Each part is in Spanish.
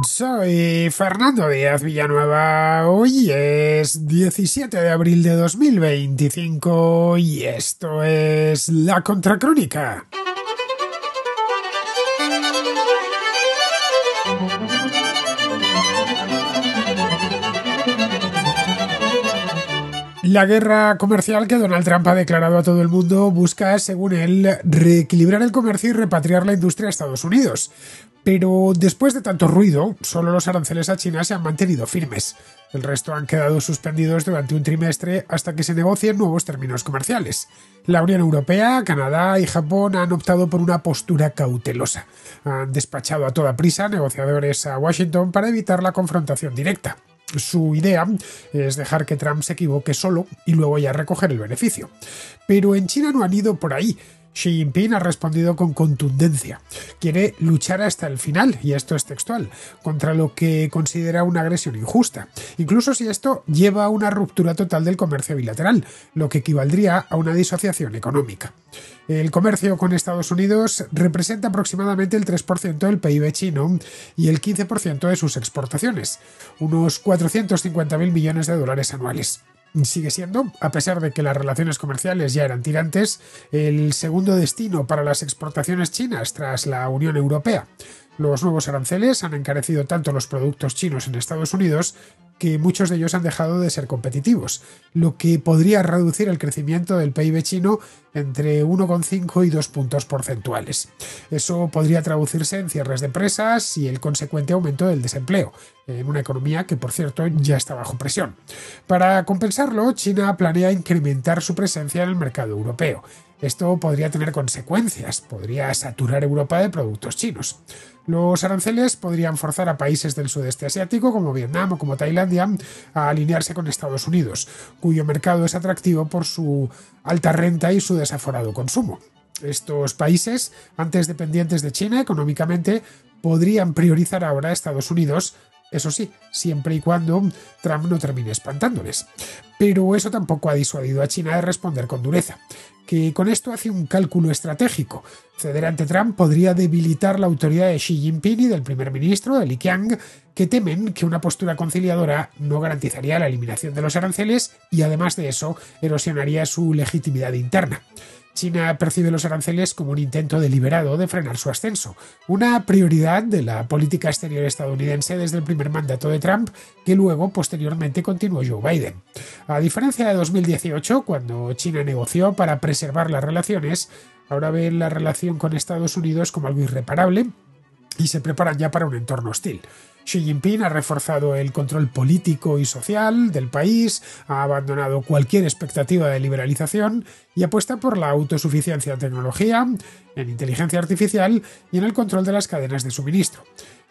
Soy Fernando Díaz Villanueva. Hoy es 17 de abril de 2025 y esto es La Contracrónica. La guerra comercial que Donald Trump ha declarado a todo el mundo busca, según él, reequilibrar el comercio y repatriar la industria a Estados Unidos. Pero después de tanto ruido, solo los aranceles a China se han mantenido firmes. El resto han quedado suspendidos durante un trimestre hasta que se negocien nuevos términos comerciales. La Unión Europea, Canadá y Japón han optado por una postura cautelosa. Han despachado a toda prisa negociadores a Washington para evitar la confrontación directa. Su idea es dejar que Trump se equivoque solo y luego ya recoger el beneficio. Pero en China no han ido por ahí. Xi Jinping ha respondido con contundencia. Quiere luchar hasta el final, y esto es textual, contra lo que considera una agresión injusta, incluso si esto lleva a una ruptura total del comercio bilateral, lo que equivaldría a una disociación económica. El comercio con Estados Unidos representa aproximadamente el 3% del PIB chino y el 15% de sus exportaciones, unos 450.000 millones de dólares anuales. Sigue siendo, a pesar de que las relaciones comerciales ya eran tirantes, el segundo destino para las exportaciones chinas tras la Unión Europea. Los nuevos aranceles han encarecido tanto los productos chinos en Estados Unidos que muchos de ellos han dejado de ser competitivos, lo que podría reducir el crecimiento del PIB chino entre 1,5 y 2 puntos porcentuales. Eso podría traducirse en cierres de empresas y el consecuente aumento del desempleo, en una economía que, por cierto, ya está bajo presión. Para compensarlo, China planea incrementar su presencia en el mercado europeo. Esto podría tener consecuencias, podría saturar Europa de productos chinos. Los aranceles podrían forzar a países del sudeste asiático, como Vietnam o como Tailandia, a alinearse con Estados Unidos, cuyo mercado es atractivo por su alta renta y su desaforado consumo. Estos países, antes dependientes de China económicamente, podrían priorizar ahora a Estados Unidos, eso sí, siempre y cuando Trump no termine espantándoles. Pero eso tampoco ha disuadido a China de responder con dureza, que con esto hace un cálculo estratégico. Ceder ante Trump podría debilitar la autoridad de Xi Jinping y del primer ministro, de Li Qiang, que temen que una postura conciliadora no garantizaría la eliminación de los aranceles y, además de eso, erosionaría su legitimidad interna. China percibe los aranceles como un intento deliberado de frenar su ascenso, una prioridad de la política exterior estadounidense desde el primer mandato de Trump, que luego, posteriormente, continuó Joe Biden. A diferencia de 2018, cuando China negoció para preservar las relaciones, ahora ven la relación con Estados Unidos como algo irreparable y se preparan ya para un entorno hostil. Xi Jinping ha reforzado el control político y social del país, ha abandonado cualquier expectativa de liberalización y apuesta por la autosuficiencia en tecnología, en inteligencia artificial y en el control de las cadenas de suministro.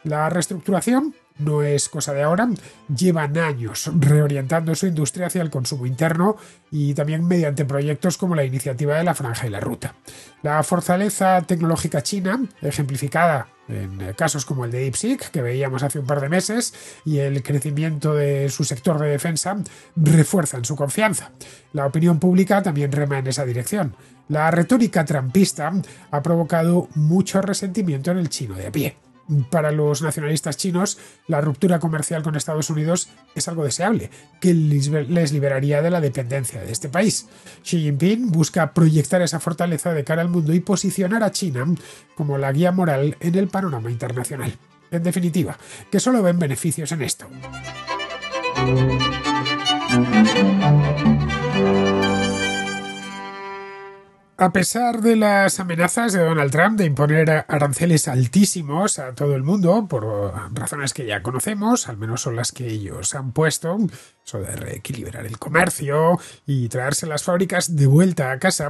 La reestructuración no es cosa de ahora, llevan años reorientando su industria hacia el consumo interno y también mediante proyectos como la iniciativa de la Franja y la Ruta. La fortaleza tecnológica china, ejemplificada en casos como el de DeepSeek, que veíamos hace un par de meses, y el crecimiento de su sector de defensa, refuerzan su confianza. La opinión pública también rema en esa dirección. La retórica trumpista ha provocado mucho resentimiento en el chino de a pie. Para los nacionalistas chinos, la ruptura comercial con Estados Unidos es algo deseable, que les liberaría de la dependencia de este país. Xi Jinping busca proyectar esa fortaleza de cara al mundo y posicionar a China como la guía moral en el panorama internacional. En definitiva, que solo ven beneficios en esto. A pesar de las amenazas de Donald Trump de imponer aranceles altísimos a todo el mundo, por razones que ya conocemos, al menos son las que ellos han puesto, eso de reequilibrar el comercio y traerse las fábricas de vuelta a casa,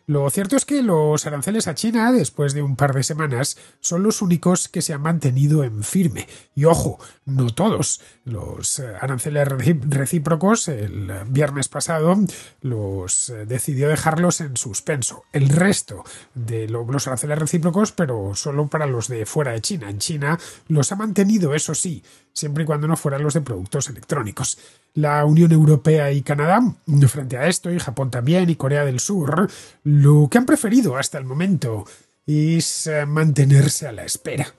lo cierto es que los aranceles a China, después de un par de semanas, son los únicos que se han mantenido en firme. Y ojo, no todos. Los aranceles recíprocos, el viernes pasado, los decidió dejarlos en suspenso. El resto de los aranceles recíprocos, pero solo para los de fuera de China. En China los ha mantenido, eso sí, siempre y cuando no fueran los de productos electrónicos. La Unión Europea y Canadá, frente a esto, y Japón también, y Corea del Sur, lo que han preferido hasta el momento es mantenerse a la espera.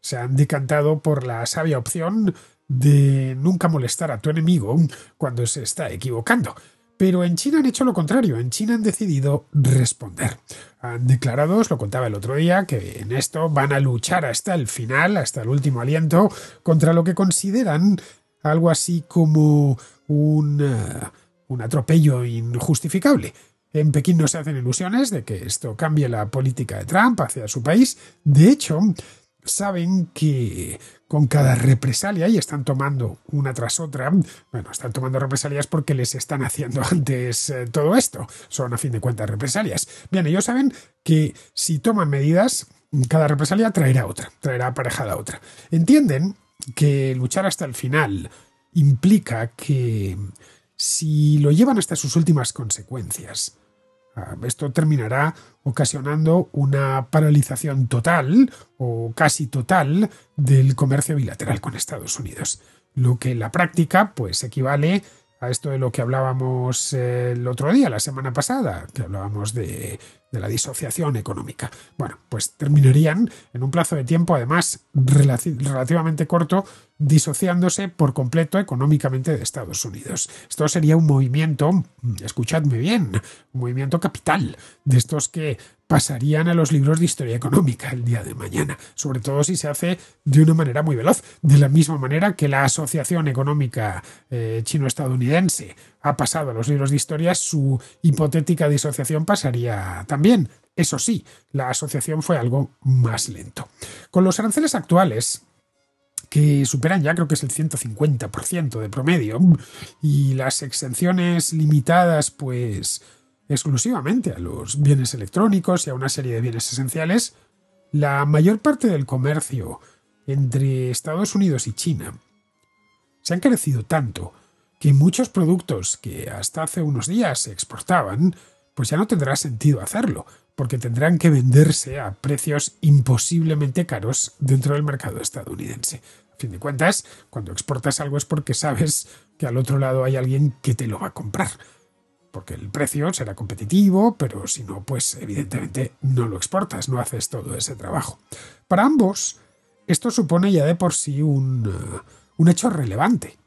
se han decantado por la sabia opción de nunca molestar a tu enemigo cuando se está equivocando. Pero en China han hecho lo contrario, en China han decidido responder. Han declarado, os lo contaba el otro día, que en esto van a luchar hasta el final, hasta el último aliento, contra lo que consideran algo así como un atropello injustificable. En Pekín no se hacen ilusiones de que esto cambie la política de Trump hacia su país. De hecho, saben que con cada represalia, y están tomando una tras otra, bueno, están tomando represalias porque les están haciendo antes todo esto. Son, a fin de cuentas, represalias. Bien, ellos saben que si toman medidas, cada represalia traerá otra, traerá aparejada otra. Entienden que luchar hasta el final implica que si lo llevan hasta sus últimas consecuencias, esto terminará ocasionando una paralización total o casi total del comercio bilateral con Estados Unidos, lo que en la práctica pues equivale a esto de lo que hablábamos el otro día, la semana pasada, que hablábamos de la disociación económica. Bueno, pues terminarían en un plazo de tiempo, además, relativamente corto, disociándose por completo económicamente de Estados Unidos. Esto sería un movimiento, escuchadme bien, un movimiento capital, de estos que pasarían a los libros de historia económica el día de mañana, sobre todo si se hace de una manera muy veloz, de la misma manera que la asociación económica chino-estadounidense ha pasado a los libros de historia, su hipotética disociación pasaría también. Eso sí, la asociación fue algo más lento. Con los aranceles actuales, que superan ya creo que es el 150% de promedio, y las exenciones limitadas pues exclusivamente a los bienes electrónicos y a una serie de bienes esenciales, la mayor parte del comercio entre Estados Unidos y China se ha encarecido tanto que muchos productos que hasta hace unos días se exportaban, pues ya no tendrá sentido hacerlo, porque tendrán que venderse a precios imposiblemente caros dentro del mercado estadounidense. A fin de cuentas, cuando exportas algo es porque sabes que al otro lado hay alguien que te lo va a comprar, porque el precio será competitivo, pero si no, pues evidentemente no lo exportas, no haces todo ese trabajo. Para ambos, esto supone ya de por sí un hecho relevante.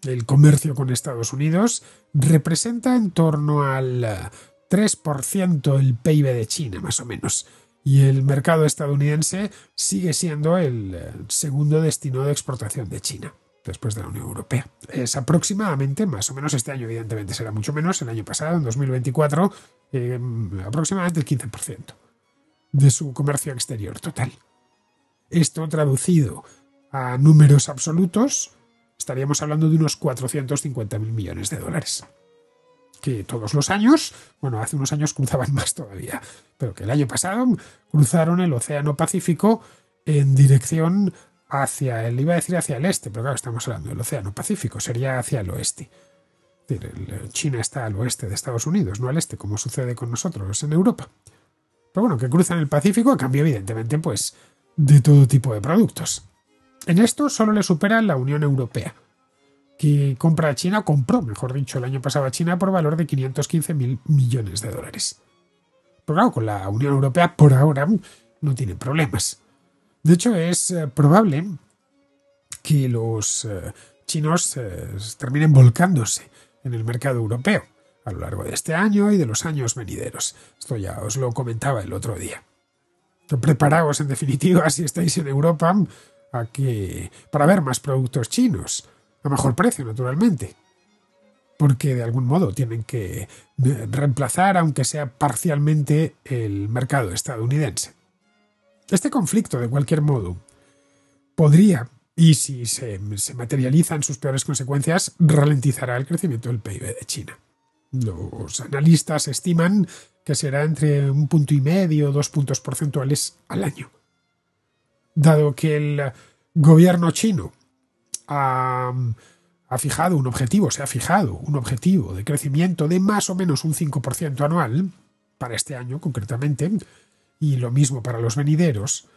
El comercio con Estados Unidos representa en torno al 3% del PIB de China, más o menos, y el mercado estadounidense sigue siendo el segundo destino de exportación de China, después de la Unión Europea. Es aproximadamente, más o menos este año evidentemente será mucho menos, el año pasado, en 2024, aproximadamente el 15% de su comercio exterior total. Esto traducido a números absolutos, estaríamos hablando de unos 450.000 millones de dólares. Que todos los años, bueno, hace unos años cruzaban más todavía, pero que el año pasado cruzaron el Océano Pacífico en dirección hacia el este, pero claro, estamos hablando del Océano Pacífico, sería hacia el oeste. China está al oeste de Estados Unidos, no al este, como sucede con nosotros en Europa. Pero bueno, que cruzan el Pacífico a cambio, evidentemente, pues de todo tipo de productos. En esto solo le supera la Unión Europea, que compró, mejor dicho, el año pasado a China por valor de 515.000 millones de dólares. Pero claro, con la Unión Europea por ahora no tiene problemas. De hecho, es probable que los chinos terminen volcándose en el mercado europeo a lo largo de este año y de los años venideros. Esto ya os lo comentaba el otro día. Preparaos, en definitiva, si estáis en Europa, para ver más productos chinos, a mejor precio, naturalmente, porque de algún modo tienen que reemplazar, aunque sea parcialmente, el mercado estadounidense. Este conflicto, de cualquier modo, podría, y si se materializan sus peores consecuencias, ralentizará el crecimiento del PIB de China. Los analistas estiman que será entre 1,5 o 2 puntos porcentuales al año. Dado que el gobierno chino se ha fijado un objetivo de crecimiento de más o menos un 5% anual, para este año concretamente, y lo mismo para los venideros,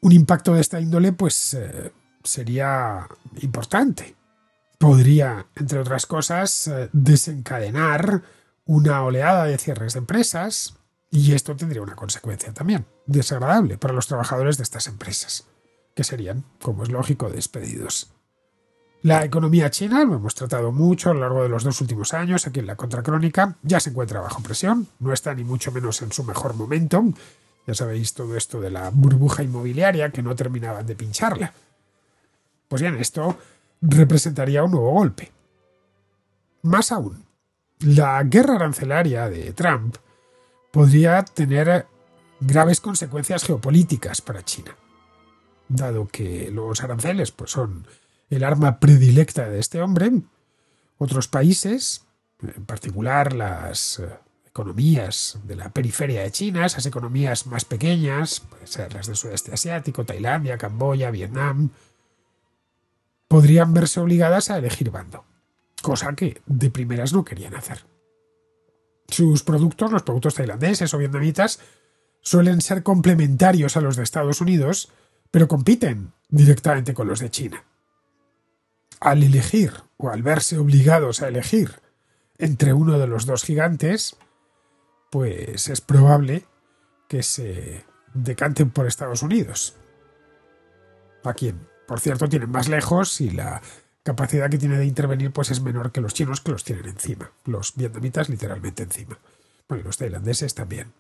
un impacto de esta índole pues sería importante. Podría, entre otras cosas, desencadenar una oleada de cierres de empresas, y esto tendría una consecuencia también desagradable para los trabajadores de estas empresas. que serían, como es lógico, despedidos. La economía china, lo hemos tratado mucho a lo largo de los 2 últimos años, aquí en la Contracrónica, ya se encuentra bajo presión, no está ni mucho menos en su mejor momento. Ya sabéis todo esto de la burbuja inmobiliaria que no terminaban de pincharla. Pues bien, esto representaría un nuevo golpe. Más aún, la guerra arancelaria de Trump podría tener graves consecuencias geopolíticas para China, dado que los aranceles pues, son el arma predilecta de este hombre. Otros países, en particular las economías de la periferia de China, esas economías más pequeñas, pueden ser las del sudeste asiático, Tailandia, Camboya, Vietnam, podrían verse obligadas a elegir bando, cosa que de primeras no querían hacer. Sus productos, los productos tailandeses o vietnamitas, suelen ser complementarios a los de Estados Unidos, pero compiten directamente con los de China. Al elegir, o al verse obligados a elegir entre uno de los dos gigantes, pues es probable que se decanten por Estados Unidos, a quien, por cierto, tienen más lejos y la capacidad que tiene de intervenir pues es menor que los chinos, que los tienen encima. Los vietnamitas literalmente encima. Bueno, y los tailandeses también.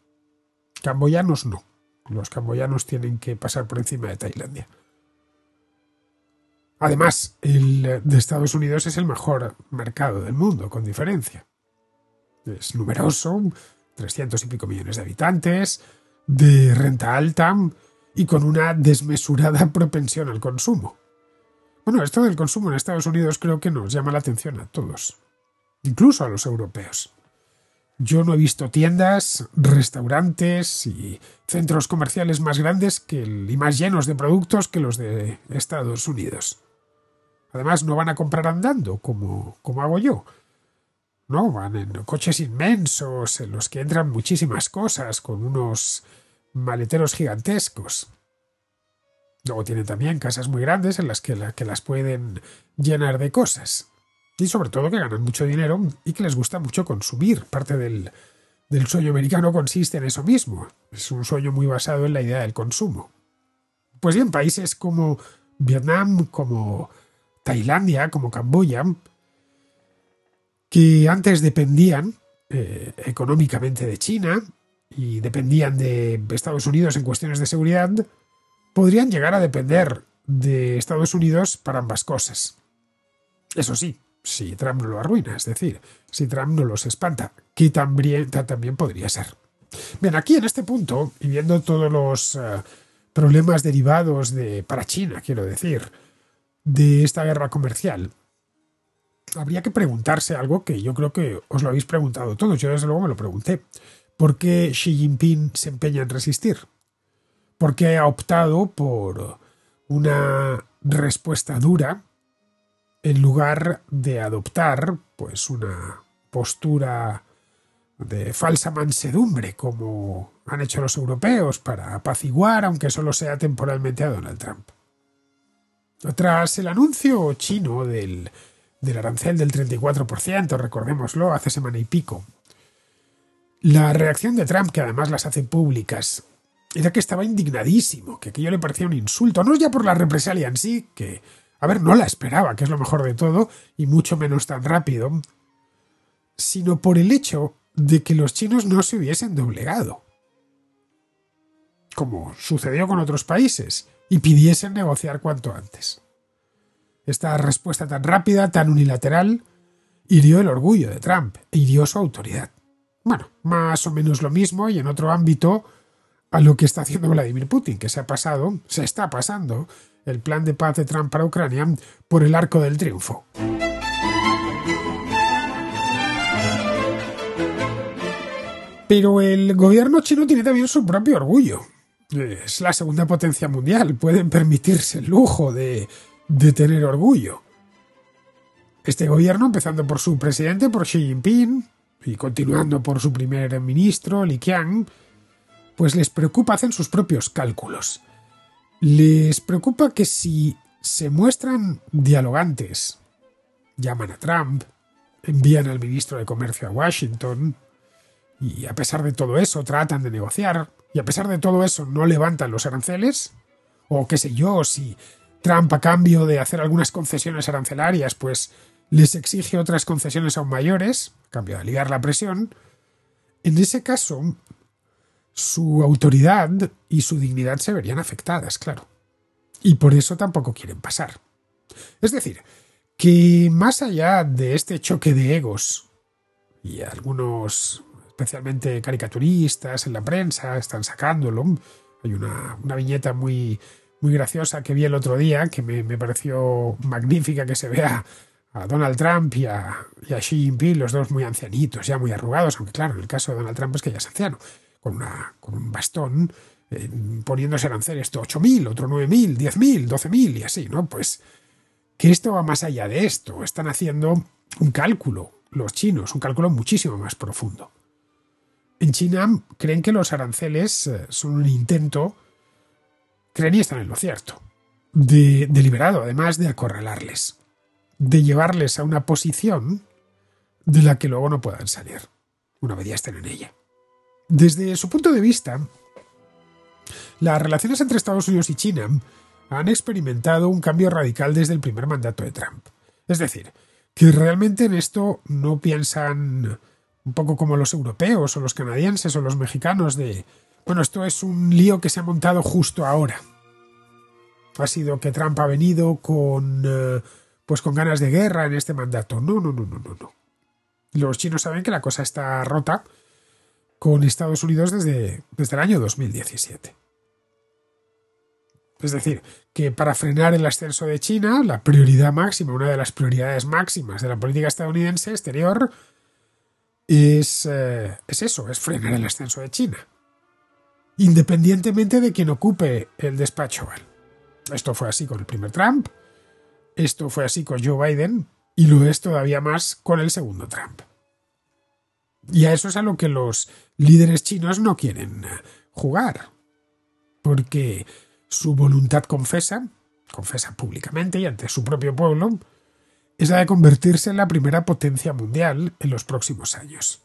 Camboyanos no. Los camboyanos tienen que pasar por encima de Tailandia. Además, el de Estados Unidos es el mejor mercado del mundo, con diferencia. Es numeroso, 300 y pico millones de habitantes, de renta alta y con una desmesurada propensión al consumo. Bueno, esto del consumo en Estados Unidos creo que nos llama la atención a todos, incluso a los europeos. Yo no he visto tiendas, restaurantes y centros comerciales más grandes y más llenos de productos que los de Estados Unidos. Además, no van a comprar andando, como hago yo. No, van en coches inmensos, en los que entran muchísimas cosas, con unos maleteros gigantescos. Luego tienen también casas muy grandes en las que las pueden llenar de cosas. Y sobre todo que ganan mucho dinero y que les gusta mucho consumir. Parte del sueño americano consiste en eso mismo. Es un sueño muy basado en la idea del consumo. Pues bien, países como Vietnam, como Tailandia, como Camboya, que antes dependían económicamente de China y dependían de Estados Unidos en cuestiones de seguridad, podrían llegar a depender de Estados Unidos para ambas cosas. Eso sí, si Trump no lo arruina, es decir, si Trump no los espanta, que también podría ser. Bien, aquí en este punto, y viendo todos los problemas derivados para China, quiero decir, de esta guerra comercial, habría que preguntarse algo que yo creo que os lo habéis preguntado todos. Yo desde luego me lo pregunté. ¿Por qué Xi Jinping se empeña en resistir? ¿Por qué ha optado por una respuesta dura en lugar de adoptar pues una postura de falsa mansedumbre como han hecho los europeos para apaciguar, aunque solo sea temporalmente, a Donald Trump? Tras el anuncio chino del arancel del 34%, recordémoslo, hace semana y pico, la reacción de Trump, que además las hace públicas, era que estaba indignadísimo, que aquello le parecía un insulto, no ya por la represalia en sí, que, no la esperaba, que es lo mejor de todo, y mucho menos tan rápido, sino por el hecho de que los chinos no se hubiesen doblegado, como sucedió con otros países, y pidiesen negociar cuanto antes. Esta respuesta tan rápida, tan unilateral, hirió el orgullo de Trump e hirió su autoridad. Bueno, más o menos lo mismo y en otro ámbito a lo que está haciendo Vladimir Putin, que se está pasando el plan de paz de Trump para Ucrania por el arco del triunfo. Pero el gobierno chino tiene también su propio orgullo. Es la segunda potencia mundial, pueden permitirse el lujo de tener orgullo. Este gobierno, empezando por su presidente, por Xi Jinping, y continuando por su primer ministro, Li Qiang, pues les preocupa, hacen sus propios cálculos. Les preocupa que si se muestran dialogantes, llaman a Trump, envían al ministro de Comercio a Washington, y a pesar de todo eso tratan de negociar, y a pesar de todo eso no levantan los aranceles, O qué sé yo, si Trump, a cambio de hacer algunas concesiones arancelarias, pues les exige otras concesiones aún mayores, a cambio de aliviar la presión, en ese caso su autoridad y su dignidad se verían afectadas, claro. Y por eso tampoco quieren pasar. Es decir, que más allá de este choque de egos, y algunos, especialmente caricaturistas en la prensa, están sacándolo, hay una viñeta muy graciosa que vi el otro día, que me pareció magnífica, que se vea a Donald Trump y a Xi Jinping, los dos muy ancianitos, ya muy arrugados, aunque claro, en el caso de Donald Trump es que ya es anciano, con un bastón, poniéndose aranceles, esto 8.000, otro 9.000, 10.000, 12.000 y así, ¿no? Pues que esto va más allá de esto. Están haciendo un cálculo, los chinos, un cálculo muchísimo más profundo. En China creen que los aranceles son un intento, creen y están en lo cierto, deliberado, además de acorralarles, de llevarles a una posición de la que luego no puedan salir, una vez ya estén en ella. Desde su punto de vista, las relaciones entre Estados Unidos y China han experimentado un cambio radical desde el primer mandato de Trump. Es decir, que realmente en esto no piensan un poco como los europeos o los canadienses o los mexicanos de, bueno, esto es un lío que se ha montado justo ahora. Ha sido que Trump ha venido con ganas de guerra en este mandato. No. Los chinos saben que la cosa está rota con Estados Unidos desde el año 2017. Es decir, que para frenar el ascenso de China, la prioridad máxima, una de las prioridades máximas de la política estadounidense exterior es eso, es frenar el ascenso de China, independientemente de quien ocupe el despacho Oval. Esto fue así con el primer Trump, esto fue así con Joe Biden y lo es todavía más con el segundo Trump. Y a eso es a lo que los líderes chinos no quieren jugar, porque su voluntad confesa públicamente y ante su propio pueblo, es la de convertirse en la primera potencia mundial en los próximos años.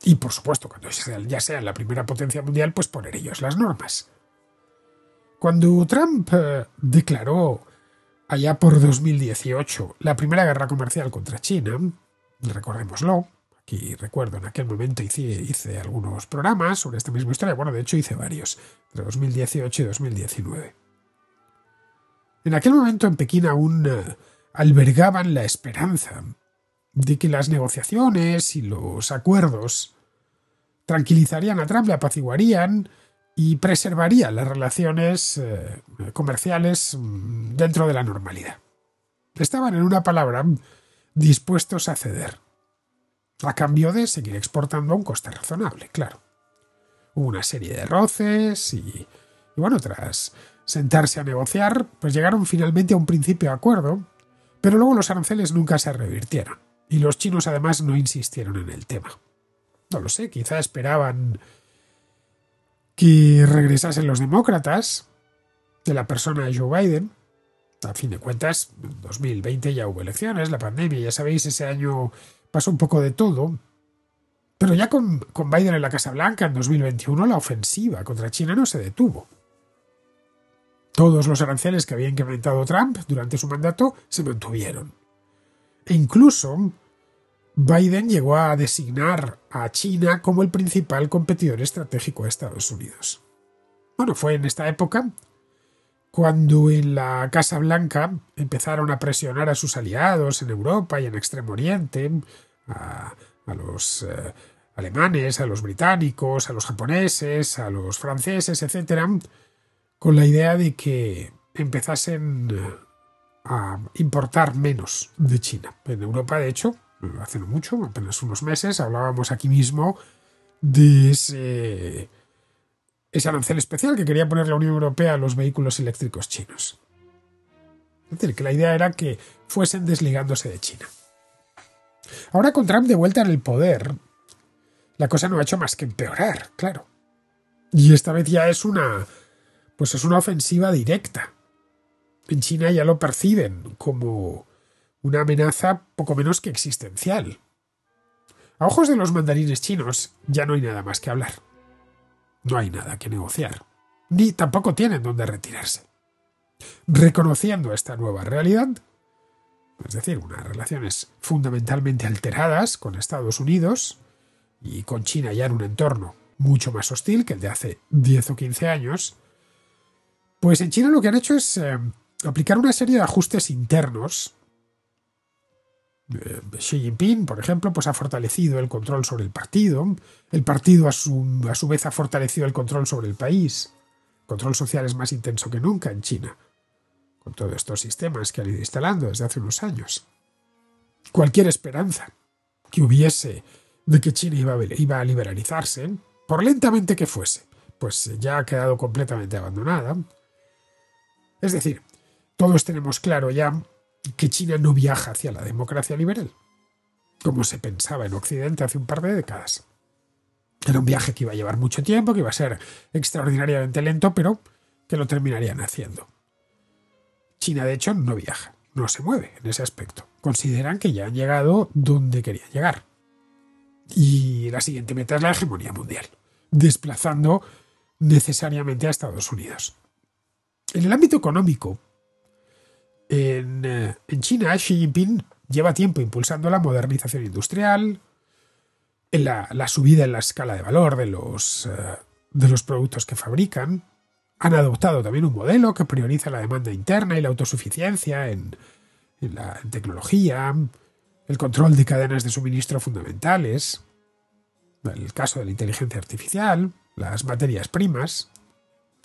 Y por supuesto, cuando ya sean la primera potencia mundial, pues poner ellos las normas. Cuando Trump declaró allá por 2018 la primera guerra comercial contra China, recordémoslo, aquí recuerdo, en aquel momento hice algunos programas sobre esta misma historia, bueno, de hecho hice varios, entre 2018 y 2019. En aquel momento en Pekín aún albergaban la esperanza de que las negociaciones y los acuerdos tranquilizarían a Trump, le apaciguarían y preservarían las relaciones comerciales dentro de la normalidad. Estaban, en una palabra, dispuestos a ceder, a cambio de seguir exportando a un coste razonable, claro. Hubo una serie de roces y bueno, tras sentarse a negociar, pues llegaron finalmente a un principio de acuerdo, pero luego los aranceles nunca se revirtieron, y los chinos además no insistieron en el tema. No lo sé, quizá esperaban que regresasen los demócratas de la persona de Joe Biden. A fin de cuentas, en 2020 ya hubo elecciones, la pandemia, ya sabéis, ese año pasó un poco de todo. Pero ya con Biden en la Casa Blanca en 2021 la ofensiva contra China no se detuvo. Todos los aranceles que había incrementado Trump durante su mandato se mantuvieron. E incluso Biden llegó a designar a China como el principal competidor estratégico de Estados Unidos. Bueno, fue en esta época cuando en la Casa Blanca empezaron a presionar a sus aliados en Europa y en Extremo Oriente, a los alemanes, a los británicos, a los japoneses, a los franceses, etc., con la idea de que empezasen a importar menos de China. En Europa, de hecho, hace no mucho, apenas unos meses, hablábamos aquí mismo de ese arancel especial que quería poner la Unión Europea a los vehículos eléctricos chinos. Es decir, que la idea era que fuesen desligándose de China. Ahora, con Trump de vuelta en el poder, la cosa no ha hecho más que empeorar, claro. Y esta vez ya es una ofensiva directa. En China ya lo perciben como una amenaza poco menos que existencial. A ojos de los mandarines chinos ya no hay nada más que hablar. No hay nada que negociar. Ni tampoco tienen dónde retirarse. Reconociendo esta nueva realidad, es decir, unas relaciones fundamentalmente alteradas con Estados Unidos y con China ya en un entorno mucho más hostil que el de hace 10 o 15 años, pues en China lo que han hecho es aplicar una serie de ajustes internos. Xi Jinping, por ejemplo, pues ha fortalecido el control sobre el partido a su vez ha fortalecido el control sobre el país. El control social es más intenso que nunca en China, con todos estos sistemas que han ido instalando desde hace unos años. Cualquier esperanza que hubiese de que China iba a liberalizarse, por lentamente que fuese, pues ya ha quedado completamente abandonada. Es decir, todos tenemos claro ya que China no viaja hacia la democracia liberal, como se pensaba en Occidente hace un par de décadas. Era un viaje que iba a llevar mucho tiempo, que iba a ser extraordinariamente lento, pero que lo terminarían haciendo. China, de hecho, no viaja, no se mueve en ese aspecto. Consideran que ya han llegado donde querían llegar. Y la siguiente meta es la hegemonía mundial, desplazando necesariamente a Estados Unidos. En el ámbito económico, en China, Xi Jinping lleva tiempo impulsando la modernización industrial, en la subida en la escala de valor de los productos que fabrican. Han adoptado también un modelo que prioriza la demanda interna y la autosuficiencia en tecnología, el control de cadenas de suministro fundamentales, el caso de la inteligencia artificial, las materias primas.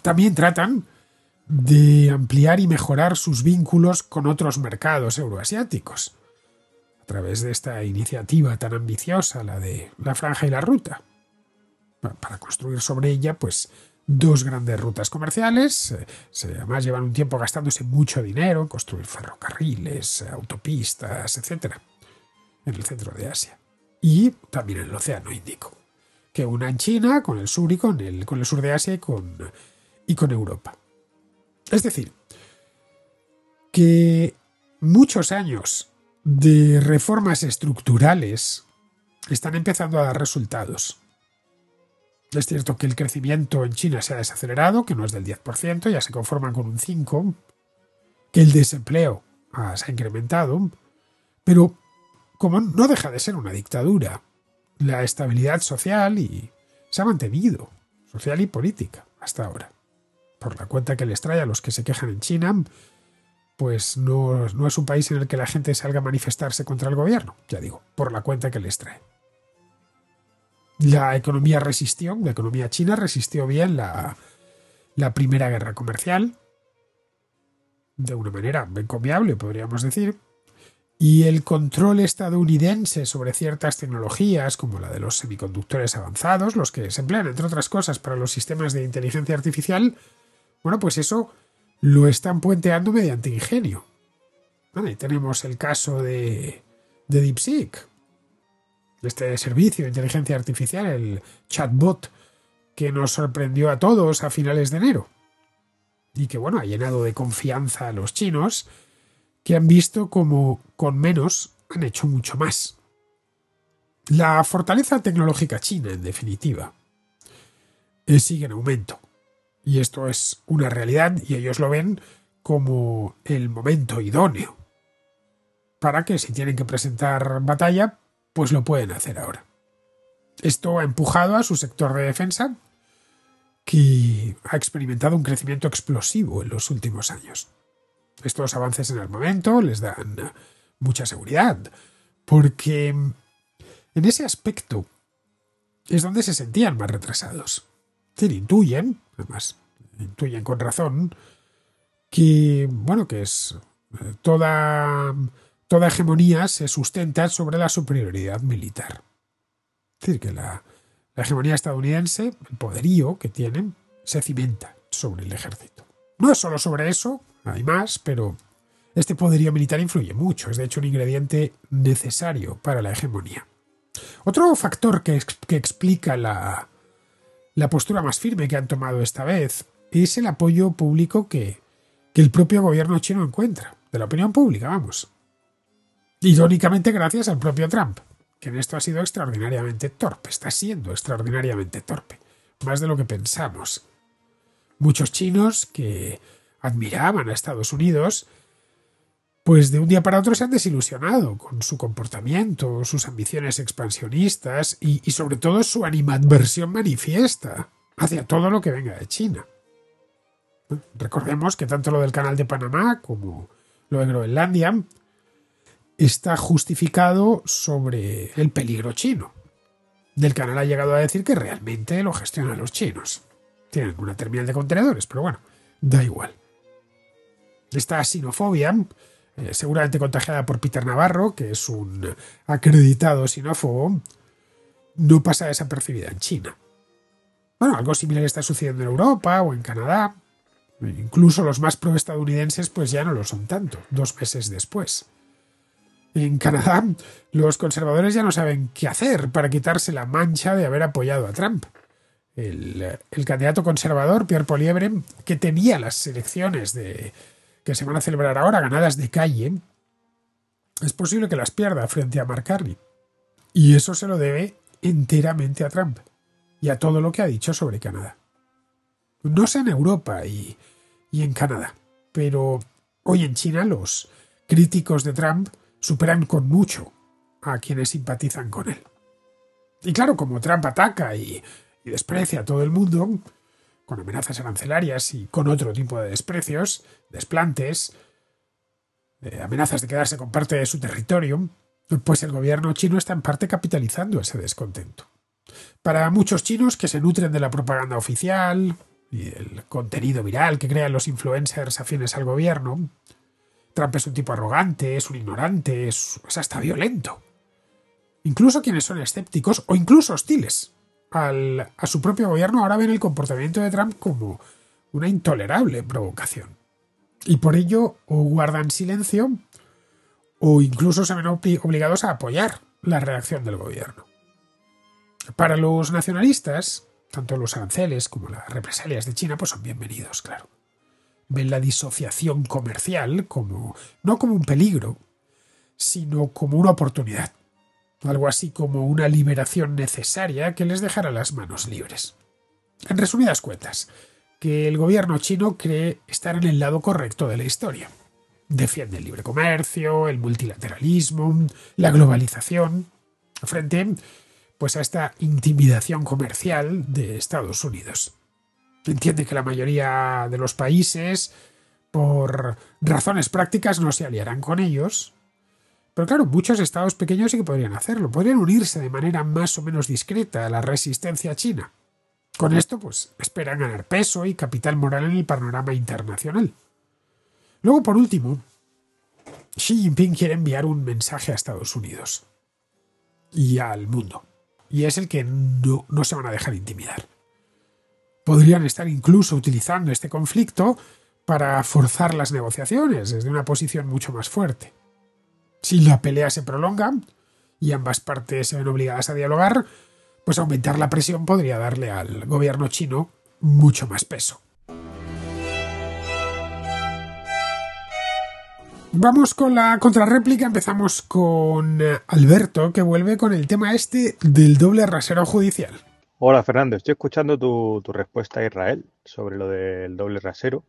También tratan de ampliar y mejorar sus vínculos con otros mercados euroasiáticos, a través de esta iniciativa tan ambiciosa, la de la Franja y la Ruta, para construir sobre ella pues dos grandes rutas comerciales. Además llevan un tiempo gastándose mucho dinero en construir ferrocarriles, autopistas, etc., en el centro de Asia y también en el Océano Índico, que unan China con el sur y con el sur de Asia y con Europa. Es decir, que muchos años de reformas estructurales están empezando a dar resultados. Es cierto que el crecimiento en China se ha desacelerado, que no es del 10%, ya se conforman con un 5%, que el desempleo se ha incrementado, pero como no deja de ser una dictadura, la estabilidad social se ha mantenido, social y política, hasta ahora. Por la cuenta que les trae a los que se quejan en China, pues no es un país en el que la gente salga a manifestarse contra el gobierno, ya digo, por la cuenta que les trae. La economía china resistió bien la primera guerra comercial, de una manera encomiable, podríamos decir, y el control estadounidense sobre ciertas tecnologías, como la de los semiconductores avanzados, los que se emplean, entre otras cosas, para los sistemas de inteligencia artificial, bueno, pues eso lo están puenteando mediante ingenio. Bueno, y tenemos el caso de DeepSeek, este servicio de inteligencia artificial, el chatbot, que nos sorprendió a todos a finales de enero y que, bueno, ha llenado de confianza a los chinos, que han visto como con menos han hecho mucho más. La fortaleza tecnológica china, en definitiva, sigue en aumento. Y esto es una realidad y ellos lo ven como el momento idóneo para que, si tienen que presentar batalla, pues lo pueden hacer ahora. Esto ha empujado a su sector de defensa, que ha experimentado un crecimiento explosivo en los últimos años. Estos avances en armamento les dan mucha seguridad, porque en ese aspecto es donde se sentían más retrasados. Intuyen, además, intuyen con razón, que, bueno, que es toda hegemonía se sustenta sobre la superioridad militar. Es decir, que la hegemonía estadounidense, el poderío que tienen, se cimenta sobre el ejército. No es solo sobre eso, hay más, pero este poderío militar influye mucho, es de hecho un ingrediente necesario para la hegemonía. Otro factor que explica la postura más firme que han tomado esta vez es el apoyo público que el propio gobierno chino encuentra, de la opinión pública, vamos. Irónicamente gracias al propio Trump, que en esto ha sido extraordinariamente torpe, está siendo extraordinariamente torpe, más de lo que pensamos. Muchos chinos que admiraban a Estados Unidos, pues de un día para otro se han desilusionado con su comportamiento, sus ambiciones expansionistas y sobre todo su animadversión manifiesta hacia todo lo que venga de China. Recordemos que tanto lo del Canal de Panamá como lo de Groenlandia está justificado sobre el peligro chino. Del canal ha llegado a decir que realmente lo gestionan los chinos. Tienen una terminal de contenedores, pero bueno, da igual. Esta sinofobia, seguramente contagiada por Peter Navarro, que es un acreditado sinófobo, no pasa desapercibida en China. Bueno, algo similar está sucediendo en Europa o en Canadá. Incluso los más pro-estadounidenses pues ya no lo son tanto, 2 meses después. En Canadá, los conservadores ya no saben qué hacer para quitarse la mancha de haber apoyado a Trump. El candidato conservador, Pierre Poilievre, que tenía las elecciones que se van a celebrar ahora ganadas de calle, es posible que las pierda frente a Mark Carney. Y eso se lo debe enteramente a Trump y a todo lo que ha dicho sobre Canadá. No sé en Europa y en Canadá, pero hoy en China los críticos de Trump superan con mucho a quienes simpatizan con él. Y claro, como Trump ataca y desprecia a todo el mundo, con amenazas arancelarias y con otro tipo de desprecios, desplantes, amenazas de quedarse con parte de su territorio, pues el gobierno chino está en parte capitalizando ese descontento. Para muchos chinos que se nutren de la propaganda oficial y el contenido viral que crean los influencers afines al gobierno, Trump es un tipo arrogante, es un ignorante, es hasta violento. Incluso quienes son escépticos o incluso hostiles a su propio gobierno ahora ven el comportamiento de Trump como una intolerable provocación. Y por ello o guardan silencio o incluso se ven obligados a apoyar la reacción del gobierno. Para los nacionalistas, tanto los aranceles como las represalias de China pues son bienvenidos, claro. Ven la disociación comercial no como un peligro, sino como una oportunidad. Algo así como una liberación necesaria que les dejará las manos libres. En resumidas cuentas, que el gobierno chino cree estar en el lado correcto de la historia. Defiende el libre comercio, el multilateralismo, la globalización, frente pues a esta intimidación comercial de Estados Unidos. Entiende que la mayoría de los países, por razones prácticas, no se aliarán con ellos. Pero claro, muchos estados pequeños sí que podrían hacerlo. Podrían unirse de manera más o menos discreta a la resistencia china. Con esto, pues, esperan ganar peso y capital moral en el panorama internacional. Luego, por último, Xi Jinping quiere enviar un mensaje a Estados Unidos y al mundo. Y es el que no se van a dejar intimidar. Podrían estar incluso utilizando este conflicto para forzar las negociaciones desde una posición mucho más fuerte. Si la pelea se prolonga y ambas partes se ven obligadas a dialogar, pues aumentar la presión podría darle al gobierno chino mucho más peso. Vamos con la contrarréplica, empezamos con Alberto, que vuelve con el tema este del doble rasero judicial. Hola Fernando, estoy escuchando tu respuesta a Israel sobre lo del doble rasero,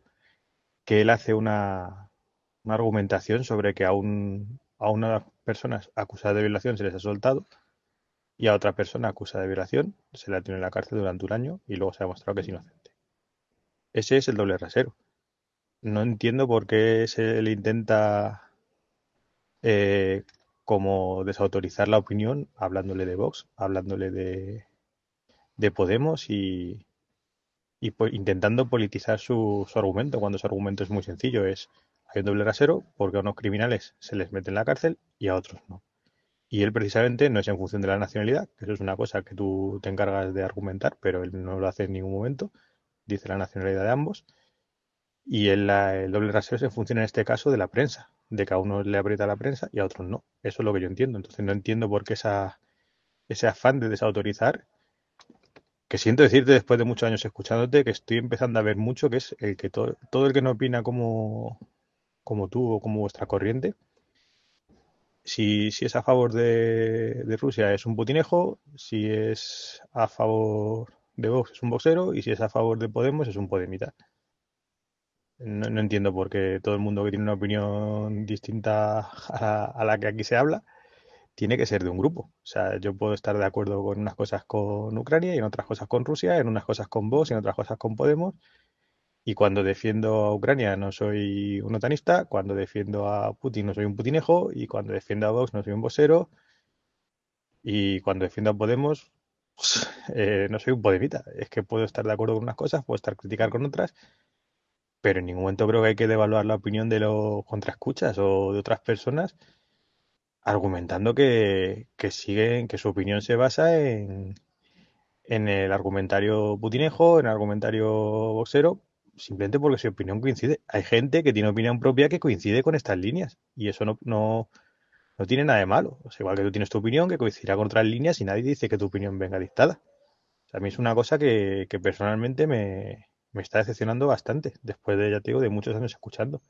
que él hace una argumentación sobre que a unas personas acusadas de violación se les ha soltado y a otra persona acusada de violación se la tiene en la cárcel durante un año y luego se ha demostrado que es inocente. Ese es el doble rasero. No entiendo por qué se le intenta eh, como desautorizar la opinión hablándole de Vox, hablándole de Podemos y intentando politizar su argumento, cuando su argumento es muy sencillo, hay un doble rasero porque a unos criminales se les mete en la cárcel y a otros no. Y él precisamente no es en función de la nacionalidad, que eso es una cosa que tú te encargas de argumentar, pero él no lo hace en ningún momento, dice la nacionalidad de ambos, y el doble rasero es en función en este caso de la prensa, de que a uno le aprieta la prensa y a otros no. Eso es lo que yo entiendo. Entonces no entiendo por qué ese afán de desautorizar, que siento decirte después de muchos años escuchándote que estoy empezando a ver mucho, que es el que todo el que no opina como tú o como vuestra corriente, si es a favor de Rusia es un putinejo, si es a favor de Vox es un boxero y si es a favor de Podemos es un podemita. No entiendo por qué todo el mundo que tiene una opinión distinta a la que aquí se habla tiene que ser de un grupo. O sea, yo puedo estar de acuerdo con unas cosas con Ucrania y en otras cosas con Rusia, en unas cosas con Vox y en otras cosas con Podemos. Y cuando defiendo a Ucrania no soy un otanista, cuando defiendo a Putin no soy un putinejo, y cuando defiendo a Vox no soy un vocero, y cuando defiendo a Podemos no soy un podemita. Es que puedo estar de acuerdo con unas cosas, puedo estar criticar con otras, pero en ningún momento creo que hay que devaluar la opinión de los contraescuchas o de otras personas argumentando que siguen, que su opinión se basa en el argumentario putinejo, en el argumentario boxero, simplemente porque su opinión coincide. Hay gente que tiene opinión propia que coincide con estas líneas y eso no tiene nada de malo. O sea, igual que tú tienes tu opinión que coincidirá con otras líneas y nadie dice que tu opinión venga dictada. O sea, a mí es una cosa que personalmente me está decepcionando bastante, después de, ya te digo, de muchos años escuchando.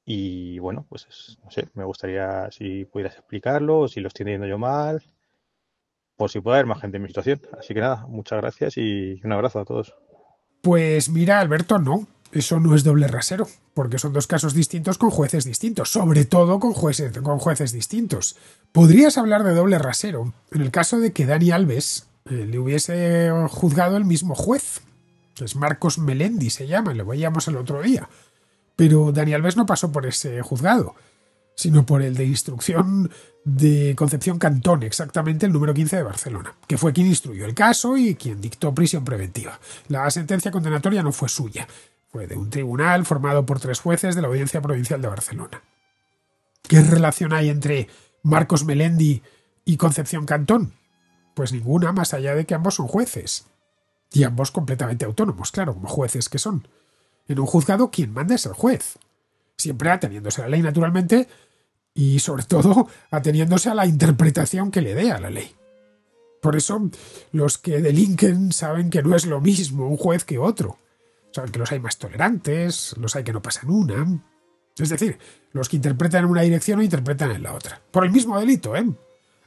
Y bueno, pues no sé, me gustaría si pudieras explicarlo o si lo estoy entendiendo yo mal, por si puede haber más gente en mi situación. Así que nada, muchas gracias y un abrazo a todos. Pues mira, Alberto, no. Eso no es doble rasero, porque son dos casos distintos con jueces distintos, sobre todo con jueces distintos. Podrías hablar de doble rasero en el caso de que Dani Alves le hubiese juzgado el mismo juez. Es Marcos Melendi, se llama, lo veíamos el otro día. Pero Dani Alves no pasó por ese juzgado, sino por el de instrucción de Concepción Cantón, exactamente el número 15 de Barcelona, que fue quien instruyó el caso y quien dictó prisión preventiva. La sentencia condenatoria no fue suya, fue de un tribunal formado por 3 jueces de la Audiencia Provincial de Barcelona. ¿Qué relación hay entre Marcos Melendi y Concepción Cantón? Pues ninguna, más allá de que ambos son jueces. Y ambos completamente autónomos, claro, como jueces que son. En un juzgado, quien manda es el juez. Siempre ateniéndose a la ley, naturalmente, y sobre todo ateniéndose a la interpretación que le dé a la ley. Por eso los que delinquen saben que no es lo mismo un juez que otro. Saben que los hay más tolerantes, los hay que no pasan una. Es decir, los que interpretan en una dirección o interpretan en la otra. Por el mismo delito, ¿eh?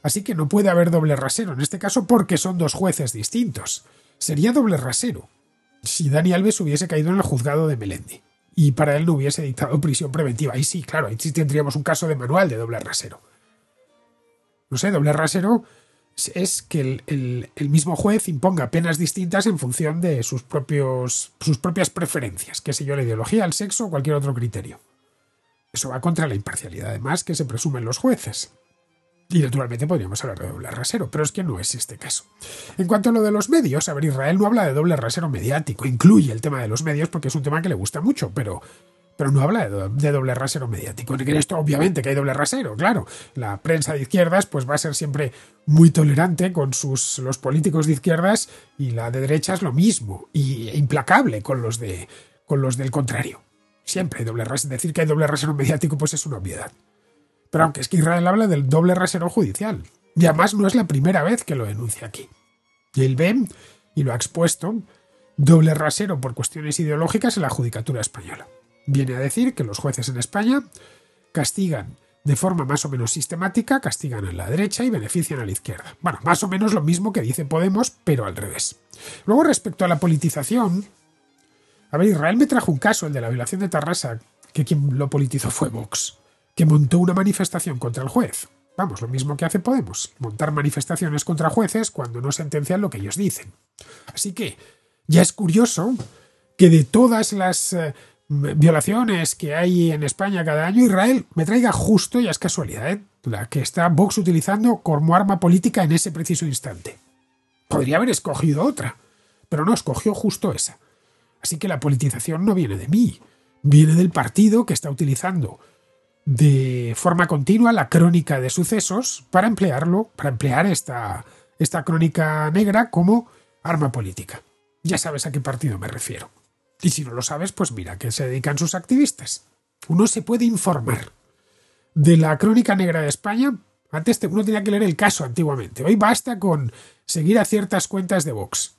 Así que no puede haber doble rasero en este caso porque son dos jueces distintos. Sería doble rasero si Dani Alves hubiese caído en el juzgado de Melendi y para él no hubiese dictado prisión preventiva. Ahí sí, claro, ahí sí tendríamos un caso de manual de doble rasero. No sé, doble rasero es que el mismo juez imponga penas distintas en función de sus propias preferencias, qué sé yo, la ideología, el sexo o cualquier otro criterio. Eso va contra la imparcialidad, además, que se presumen los jueces. Y naturalmente podríamos hablar de doble rasero, pero es que no es este caso. En cuanto a lo de los medios, a ver, Israel no habla de doble rasero mediático, incluye el tema de los medios porque es un tema que le gusta mucho, pero no habla de doble rasero mediático. En esto, obviamente, que hay doble rasero, claro. La prensa de izquierdas pues va a ser siempre muy tolerante con los políticos de izquierdas y la de derechas lo mismo, y implacable con los del contrario. Siempre hay doble rasero. Decir que hay doble rasero mediático pues es una obviedad. Pero aunque es que Israel habla del doble rasero judicial. Y además no es la primera vez que lo denuncia aquí. Y él ve, y lo ha expuesto, doble rasero por cuestiones ideológicas en la judicatura española. Viene a decir que los jueces en España castigan de forma más o menos sistemática, castigan a la derecha y benefician a la izquierda. Bueno, más o menos lo mismo que dice Podemos, pero al revés. Luego, respecto a la politización, a ver, Israel me trajo un caso, el de la violación de Tarrasa, que quien lo politizó fue Vox, que montó una manifestación contra el juez. Vamos, lo mismo que hace Podemos, montar manifestaciones contra jueces cuando no sentencian lo que ellos dicen. Así que ya es curioso que de todas las violaciones que hay en España cada año, Israel me traiga justo, ya es casualidad, la que está Vox utilizando como arma política en ese preciso instante. Podría haber escogido otra, pero no, escogió justo esa. Así que la politización no viene de mí, viene del partido que está utilizando de forma continua la crónica de sucesos para emplear esta crónica negra como arma política. Ya sabes a qué partido me refiero. Y si no lo sabes, pues mira a qué se dedican sus activistas. Uno se puede informar de la crónica negra de España. Antes uno tenía que leer el caso antiguamente. Hoy basta con seguir a ciertas cuentas de Vox.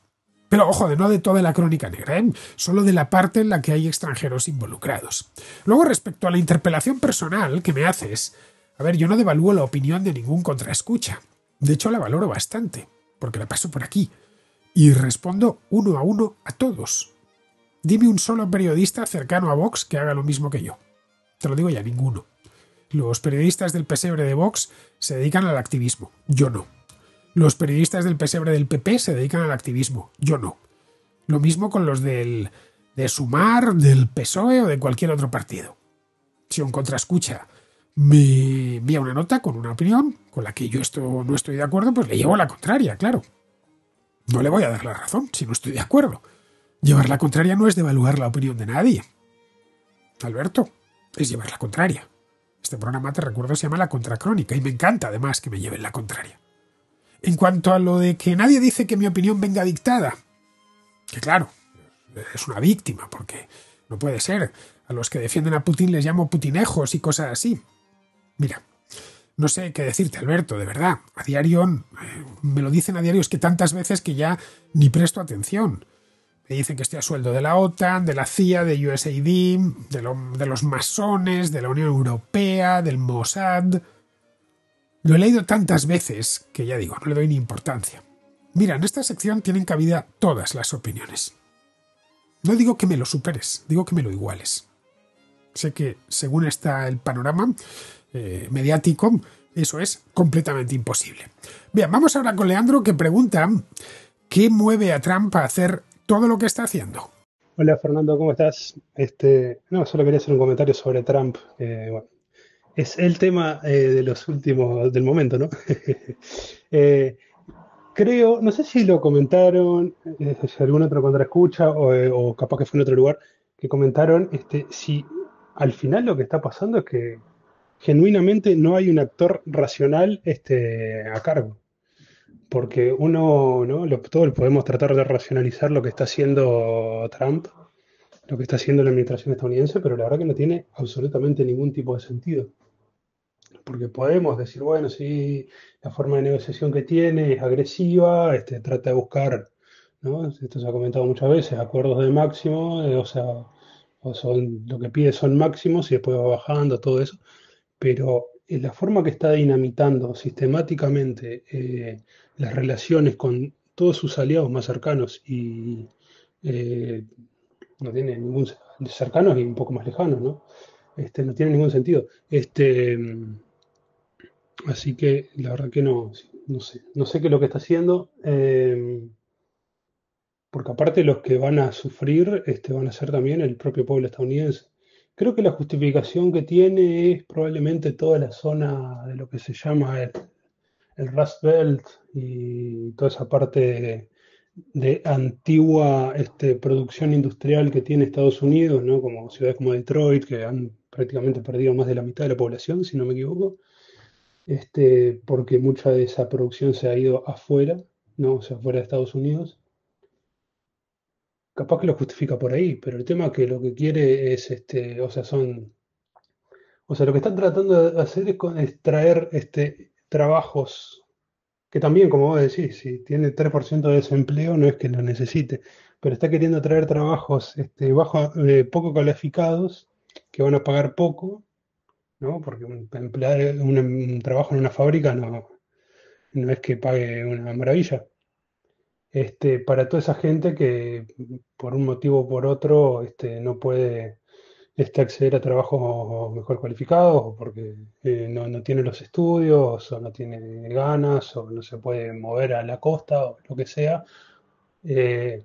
Pero ojo, no de toda la crónica negra, solo de la parte en la que hay extranjeros involucrados. Luego, respecto a la interpelación personal que me haces, a ver, yo no devalúo la opinión de ningún contraescucha. De hecho, la valoro bastante, porque la paso por aquí. Y respondo uno a todos. Dime un solo periodista cercano a Vox que haga lo mismo que yo. Te lo digo ya, ninguno. Los periodistas del pesebre de Vox se dedican al activismo, yo no. Los periodistas del pesebre del PP se dedican al activismo, yo no. Lo mismo con los de Sumar, del PSOE o de cualquier otro partido. Si un contraescucha me envía una nota con una opinión con la que yo no estoy de acuerdo, pues le llevo la contraria, claro. No le voy a dar la razón si no estoy de acuerdo. Llevar la contraria no es devaluar la opinión de nadie. Alberto, es llevar la contraria. Este programa, te recuerdo, se llama La Contracrónica y me encanta además que me lleven la contraria. En cuanto a lo de que nadie dice que mi opinión venga dictada, que claro, es una víctima porque no puede ser. A los que defienden a Putin les llamo putinejos y cosas así. Mira, no sé qué decirte, Alberto, de verdad. A diario, me lo dicen a diario, es que tantas veces que ya ni presto atención. Me dicen que estoy a sueldo de la OTAN, de la CIA, de USAID, de los masones, de la Unión Europea, del Mossad. Lo he leído tantas veces que ya digo, no le doy ni importancia. Mira, en esta sección tienen cabida todas las opiniones. No digo que me lo superes, digo que me lo iguales. Sé que, según está el panorama mediático, eso es completamente imposible. Bien, vamos ahora con Leandro, que pregunta ¿qué mueve a Trump a hacer todo lo que está haciendo? Hola Fernando, ¿cómo estás? No, solo quería hacer un comentario sobre Trump. Bueno, es el tema de los últimos, del momento, ¿no? Creo, no sé si lo comentaron, si algún otro contraescucha o capaz que fue en otro lugar, que comentaron si al final lo que está pasando es que genuinamente no hay un actor racional a cargo. Porque uno, ¿no? Todos podemos tratar de racionalizar lo que está haciendo Trump, lo que está haciendo la administración estadounidense, pero la verdad que no tiene absolutamente ningún tipo de sentido. Porque podemos decir, bueno, sí, la forma de negociación que tiene es agresiva, trata de buscar, ¿no? Esto se ha comentado muchas veces, acuerdos de máximo, o sea, lo que pide son máximos y después va bajando, todo eso, pero la forma que está dinamitando sistemáticamente las relaciones con todos sus aliados más cercanos y eh, no tiene ningún cercanos y un poco más lejanos, ¿no? No tiene ningún sentido. Así que la verdad que no sé qué es lo que está haciendo, porque aparte los que van a sufrir van a ser también el propio pueblo estadounidense. Creo que la justificación que tiene es probablemente toda la zona de lo que se llama el Rust Belt y toda esa parte de antigua producción industrial que tiene Estados Unidos, ¿no? Como ciudades como Detroit, que han prácticamente perdido más de la mitad de la población, si no me equivoco, porque mucha de esa producción se ha ido afuera, ¿no? O sea, fuera de Estados Unidos. Capaz que lo justifica por ahí, pero el tema es que lo que quiere es, o sea, lo que están tratando de hacer es traer trabajos que también, como vos decís, si tiene 3% de desempleo, no es que lo necesite, pero está queriendo traer trabajos poco calificados, que van a pagar poco, ¿no? Porque emplear un trabajo en una fábrica no es que pague una maravilla. Para toda esa gente que por un motivo o por otro no puede acceder a trabajos mejor cualificados, o porque no tiene los estudios, o no tiene ganas, o no se puede mover a la costa, o lo que sea. Eh,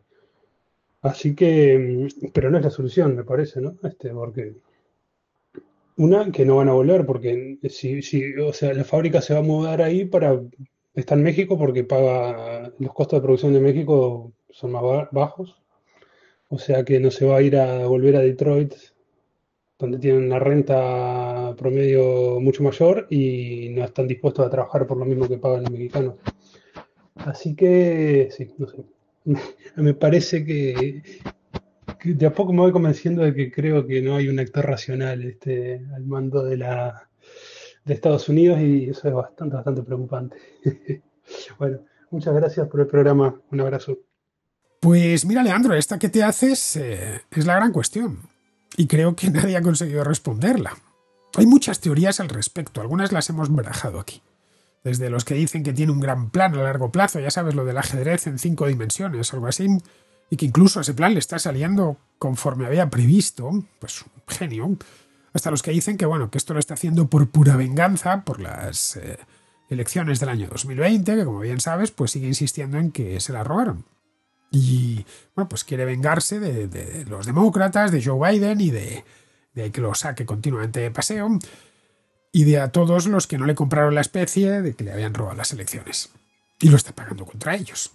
Así que, pero no es la solución, me parece, ¿no? Porque que no van a volver, porque o sea, la fábrica se va a mudar ahí está en México porque los costos de producción de México son más bajos, o sea que no se va a ir a volver a Detroit donde tienen una renta promedio mucho mayor y no están dispuestos a trabajar por lo mismo que pagan los mexicanos. Así que, sí, no sé. Me parece que de a poco me voy convenciendo de que creo que no hay un actor racional al mando de Estados Unidos y eso es bastante preocupante. Bueno, muchas gracias por el programa. Un abrazo. Pues mira, Leandro, esta que te haces es la gran cuestión. Y creo que nadie ha conseguido responderla. Hay muchas teorías al respecto, algunas las hemos barajado aquí. Desde los que dicen que tiene un gran plan a largo plazo, ya sabes, lo del ajedrez en 5 dimensiones, algo así, y que incluso ese plan le está saliendo conforme había previsto, pues genio. Hasta los que dicen que, bueno, que esto lo está haciendo por pura venganza, por las elecciones del año 2020, que como bien sabes, pues sigue insistiendo en que se la robaron. Y, bueno, pues quiere vengarse de los demócratas, de Joe Biden y de que lo saque continuamente de paseo, y de a todos los que no le compraron la especie de que le habían robado las elecciones. Y lo está pagando contra ellos.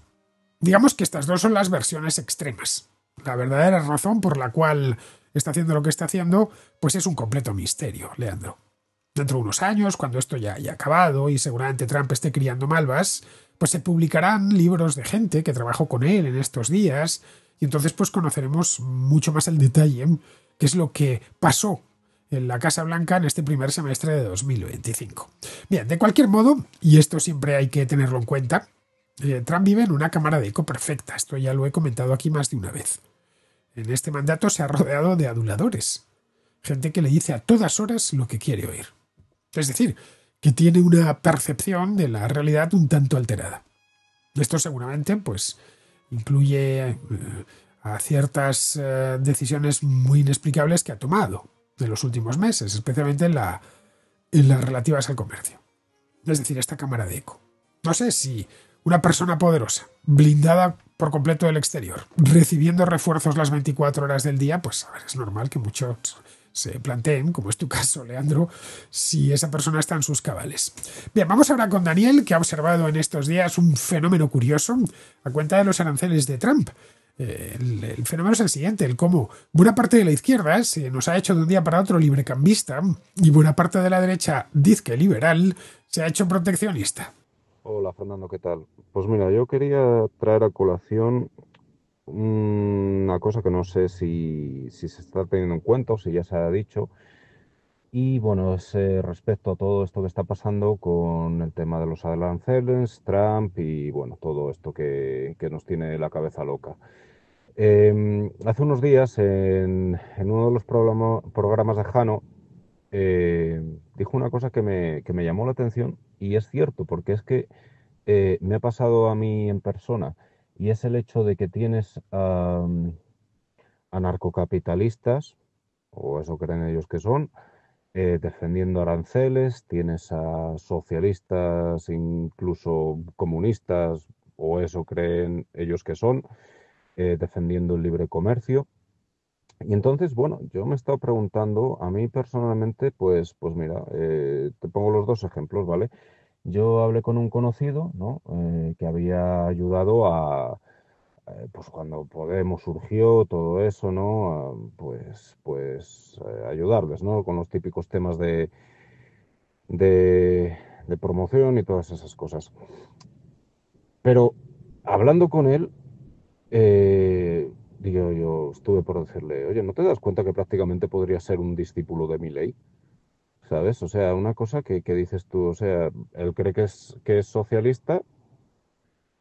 Digamos que estas dos son las versiones extremas. La verdadera razón por la cual está haciendo lo que está haciendo, pues es un completo misterio, Leandro. Dentro de unos años, cuando esto ya haya acabado y seguramente Trump esté criando malvas, pues se publicarán libros de gente que trabajó con él en estos días y entonces pues conoceremos mucho más el detalle qué es lo que pasó en la Casa Blanca en este primer semestre de 2025. Bien, de cualquier modo, y esto siempre hay que tenerlo en cuenta, Trump vive en una cámara de eco perfecta, esto ya lo he comentado aquí más de una vez. En este mandato se ha rodeado de aduladores, gente que le dice a todas horas lo que quiere oír. Es decir, que tiene una percepción de la realidad un tanto alterada. Esto seguramente pues incluye a ciertas decisiones muy inexplicables que ha tomado en los últimos meses, especialmente en las relativas al comercio. Es decir, esta cámara de eco. No sé si una persona poderosa, blindada por completo del exterior, recibiendo refuerzos las 24 horas del día, pues a ver, es normal que muchos se planteen, como es tu caso, Leandro, si esa persona está en sus cabales. Bien, vamos ahora con Daniel, que ha observado en estos días un fenómeno curioso a cuenta de los aranceles de Trump. El fenómeno es el siguiente, el cómo buena parte de la izquierda se nos ha hecho de un día para otro librecambista y buena parte de la derecha, dizque liberal, se ha hecho proteccionista. Hola Fernando, ¿qué tal? Pues mira, yo quería traer a colación una cosa que no sé si se está teniendo en cuenta o si ya se ha dicho. Y bueno, es respecto a todo esto que está pasando con el tema de los aranceles, Trump y bueno, todo esto que nos tiene la cabeza loca. Hace unos días en uno de los programas de Jano dijo una cosa que me llamó la atención y es cierto, porque es que me ha pasado a mí en persona y es el hecho de que tienes anarcocapitalistas, o eso creen ellos que son, defendiendo aranceles, tienes a socialistas, incluso comunistas, o eso creen ellos que son, defendiendo el libre comercio. Y entonces, bueno, yo me he estado preguntando, a mí personalmente, pues mira, te pongo los dos ejemplos, ¿vale? Yo hablé con un conocido, ¿no? Que había ayudado pues cuando Podemos surgió, todo eso, ¿no? Pues ayudarles, ¿no? Con los típicos temas de promoción y todas esas cosas. Pero hablando con él, digo, yo estuve por decirle, oye, ¿no te das cuenta que prácticamente podría ser un discípulo de Milei? ¿Sabes? O sea, una cosa que dices tú, o sea, él cree que es socialista,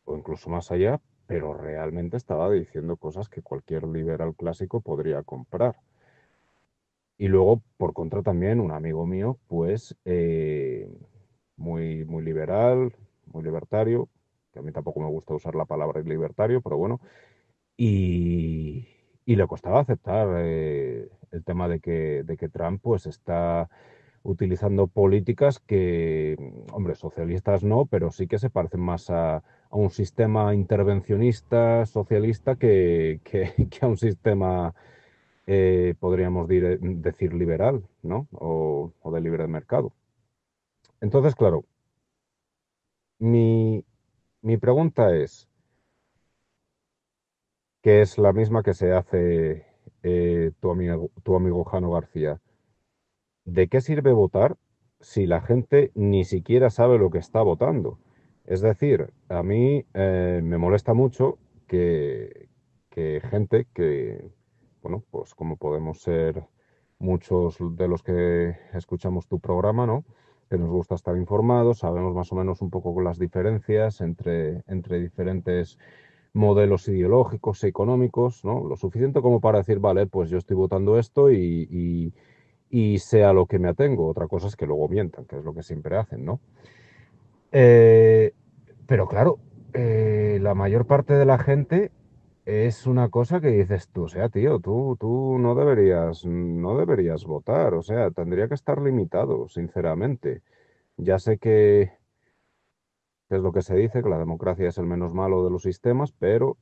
o incluso más allá, pero realmente estaba diciendo cosas que cualquier liberal clásico podría comprar. Y luego, por contra, también un amigo mío, pues muy liberal, muy libertario, que a mí tampoco me gusta usar la palabra libertario, pero bueno, y, y le costaba aceptar el tema de que Trump pues está utilizando políticas que, hombre, socialistas no, pero sí que se parecen más a un sistema intervencionista socialista que a un sistema, podríamos decir, liberal, ¿no? O de libre mercado. Entonces, claro, mi, mi pregunta es, que es la misma que se hace tu amigo Jano García. ¿De qué sirve votar si la gente ni siquiera sabe lo que está votando? Es decir, a mí me molesta mucho que gente que, bueno, pues como podemos ser muchos de los que escuchamos tu programa, ¿no? Que nos gusta estar informados, sabemos más o menos un poco las diferencias entre diferentes modelos ideológicos y económicos, ¿no? Lo suficiente como para decir, vale, pues yo estoy votando esto y sé a lo que me atengo. Otra cosa es que luego mientan, que es lo que siempre hacen, ¿no? Eh, pero claro, la mayor parte de la gente es una cosa que dices tú, o sea, tío, tú no deberías votar, o sea, tendría que estar limitado, sinceramente. Ya sé que es lo que se dice, que la democracia es el menos malo de los sistemas, pero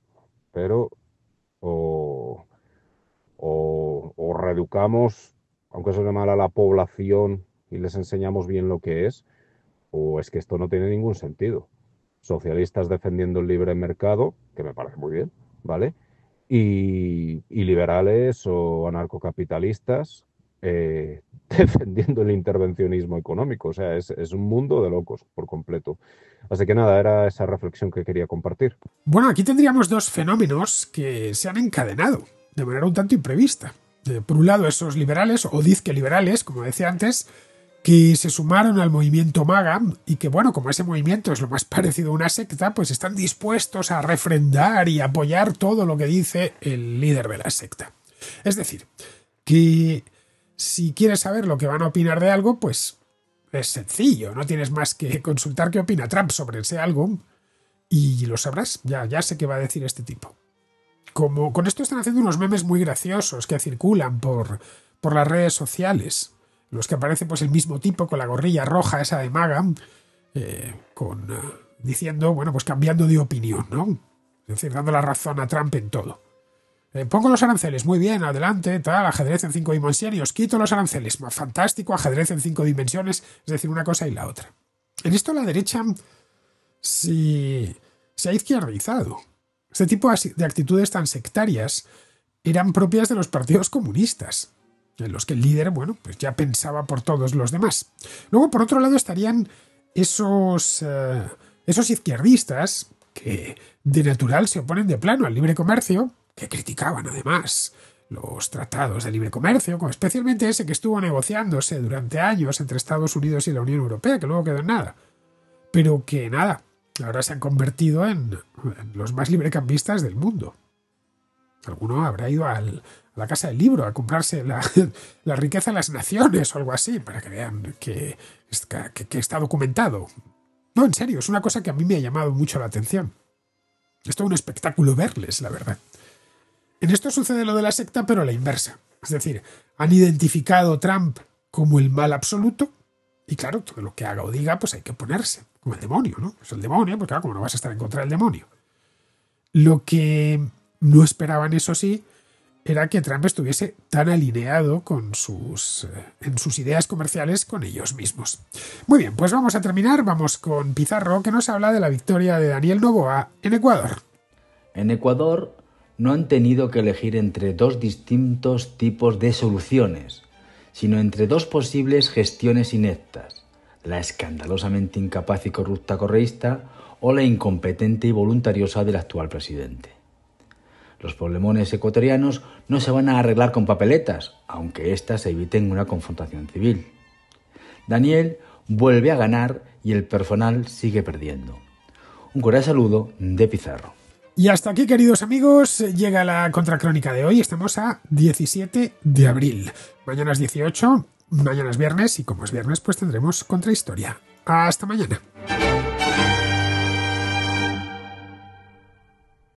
o, o reeducamos, aunque suene mal, a la población y les enseñamos bien lo que es, o es que esto no tiene ningún sentido. Socialistas defendiendo el libre mercado, que me parece muy bien, ¿vale? Y liberales o anarcocapitalistas defendiendo el intervencionismo económico. O sea, es un mundo de locos por completo. Así que nada, era esa reflexión que quería compartir. Bueno, aquí tendríamos dos fenómenos que se han encadenado de manera un tanto imprevista. Por un lado, esos liberales, o dizque liberales, como decía antes, que se sumaron al movimiento MAGA y que, bueno, como ese movimiento es lo más parecido a una secta, pues están dispuestos a refrendar y apoyar todo lo que dice el líder de la secta. Es decir, que si quieres saber lo que van a opinar de algo, pues es sencillo, no tienes más que consultar qué opina Trump sobre ese algo y lo sabrás, ya sé qué va a decir este tipo. Como con esto están haciendo unos memes muy graciosos que circulan por las redes sociales, los que aparece pues el mismo tipo con la gorrilla roja esa de MAGA, diciendo, bueno, pues cambiando de opinión, ¿no? Es decir, dando la razón a Trump en todo. Pongo los aranceles, muy bien, adelante, tal, ajedrez en 5 dimensiones, y os quito los aranceles, fantástico, ajedrez en 5 dimensiones, es decir, una cosa y la otra. En esto la derecha se ha izquierdizado. Este tipo de actitudes tan sectarias eran propias de los partidos comunistas, en los que el líder, bueno, pues ya pensaba por todos los demás. Luego, por otro lado, estarían esos izquierdistas que de natural se oponen de plano al libre comercio, que criticaban además los tratados de libre comercio, como especialmente ese que estuvo negociándose durante años entre Estados Unidos y la Unión Europea, que luego quedó en nada. Pero que nada, ahora se han convertido en los más librecambistas del mundo. Alguno habrá ido a la Casa del Libro a comprarse la riqueza de las naciones o algo así, para que vean que está documentado. No, en serio, es una cosa que a mí me ha llamado mucho la atención. Es todo un espectáculo verles, la verdad. En esto sucede lo de la secta, pero a la inversa. Es decir, han identificado Trump como el mal absoluto y claro, todo lo que haga o diga, pues hay que oponerse. Como el demonio, ¿no? Es el demonio, porque claro, como no vas a estar en contra del demonio. Lo que no esperaban, eso sí, era que Trump estuviese tan alineado con en sus ideas comerciales con ellos mismos. Muy bien, pues vamos a terminar. Vamos con Pizarro, que nos habla de la victoria de Daniel Noboa en Ecuador. En Ecuador no han tenido que elegir entre dos distintos tipos de soluciones, sino entre dos posibles gestiones ineptas: la escandalosamente incapaz y corrupta correísta o la incompetente y voluntariosa del actual presidente. Los problemones ecuatorianos no se van a arreglar con papeletas, aunque éstas eviten una confrontación civil. Daniel vuelve a ganar y el personal sigue perdiendo. Un cordial saludo de Pizarro. Y hasta aquí, queridos amigos, llega la contracrónica de hoy. Estamos a 17 de abril. Mañana es 18, mañana es viernes y como es viernes pues tendremos contrahistoria. Hasta mañana.